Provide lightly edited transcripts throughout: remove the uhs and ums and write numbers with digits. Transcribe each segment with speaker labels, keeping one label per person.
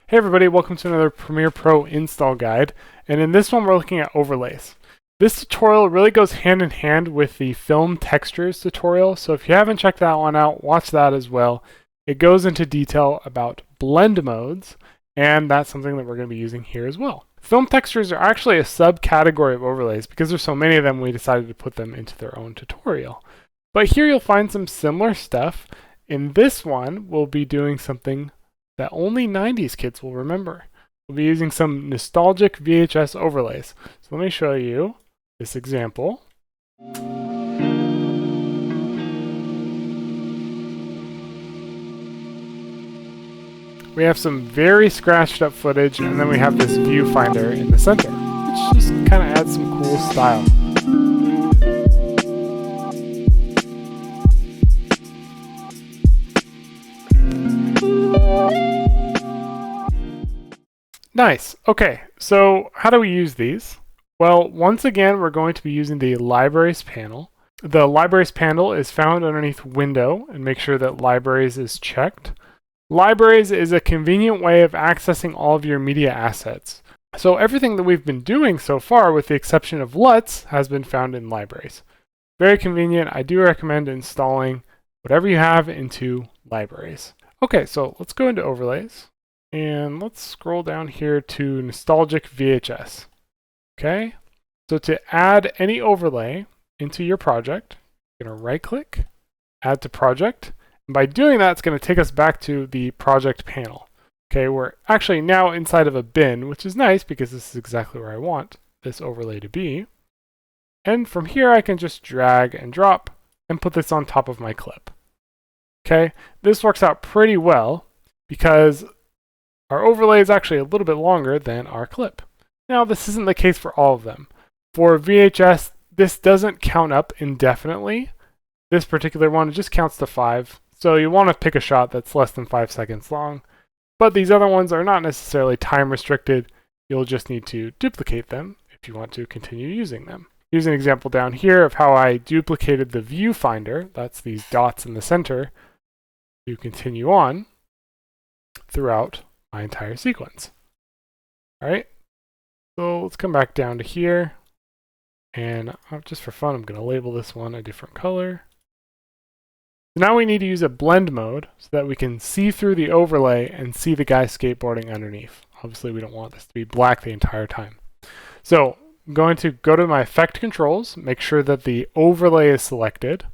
Speaker 1: Hey everybody, welcome to another Premiere Pro install guide, and in this one we're looking at overlays. This tutorial really goes hand in hand with the film textures tutorial, so if you haven't checked that one out, watch that as well. It goes into detail about blend modes, and that's something that we're going to be using here as well. Film textures are actually a subcategory of overlays. Because there's so many of them, we decided to put them into their own tutorial. But here you'll find some similar stuff. In this one, we'll be doing something that only 90s kids will remember. We'll be using some nostalgic VHS overlays. So let me show you this example. We have some very scratched up footage, and then we have this viewfinder in the center, which just kind of adds some cool style. Nice. Okay, so how do we use these? Well, once again, we're going to be using the Libraries panel. The Libraries panel is found underneath Window, and make sure that Libraries is checked. Libraries is a convenient way of accessing all of your media assets. So everything that we've been doing so far, with the exception of LUTs, has been found in Libraries. Very convenient. I do recommend installing whatever you have into Libraries. Okay, so let's go into Overlays. And let's scroll down here to Nostalgic VHS. Okay, so to add any overlay into your project, you're going to right-click, Add to Project. And by doing that, it's going to take us back to the Project panel. Okay, we're actually now inside of a bin, which is nice because this is exactly where I want this overlay to be. And from here, I can just drag and drop and put this on top of my clip. Okay, this works out pretty well because our overlay is actually a little bit longer than our clip. Now, this isn't the case for all of them. For VHS, this doesn't count up indefinitely. This particular one, it just counts to 5. So you want to pick a shot that's less than 5 seconds long. But these other ones are not necessarily time restricted. You'll just need to duplicate them if you want to continue using them. Here's an example down here of how I duplicated the viewfinder. That's these dots in the center to continue on throughout my entire sequence. All right, so let's come back down to here, and just for fun, I'm going to label this one a different color. So now we need to use a blend mode so that we can see through the overlay and see the guy skateboarding underneath. Obviously, we don't want this to be black the entire time. So I'm going to go to my effect controls, make sure that the overlay is selected,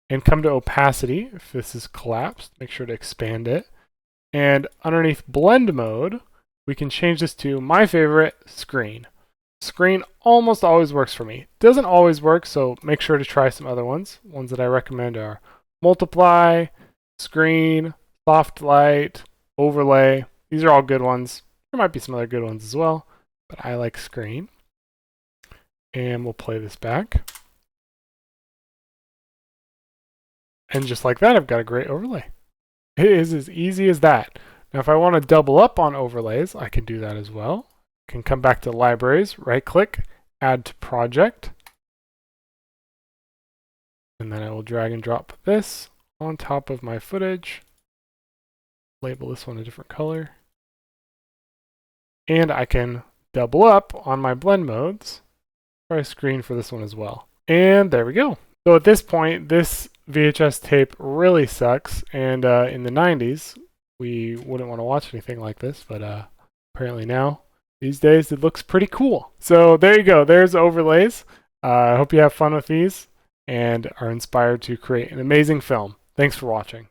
Speaker 1: and come to opacity. If this is collapsed, make sure to expand it. And underneath blend mode, we can change this to my favorite, screen. Screen almost always works for me. Doesn't always work, so make sure to try some other ones. Ones that I recommend are multiply, screen, soft light, overlay. These are all good ones. There might be some other good ones as well, but I like screen. And we'll play this back. And just like that, I've got a great overlay. It is as easy as that. Now, if I want to double up on overlays, I can do that as well. I can come back to Libraries, right-click, Add to Project. And then I will drag and drop this on top of my footage. Label this one a different color. And I can double up on my blend modes. Try screen for this one as well. And there we go. So at this point, this VHS tape really sucks, and in the 90s, we wouldn't want to watch anything like this, but apparently now, these days, it looks pretty cool. So there you go. There's overlays. I hope you have fun with these and are inspired to create an amazing film. Thanks for watching.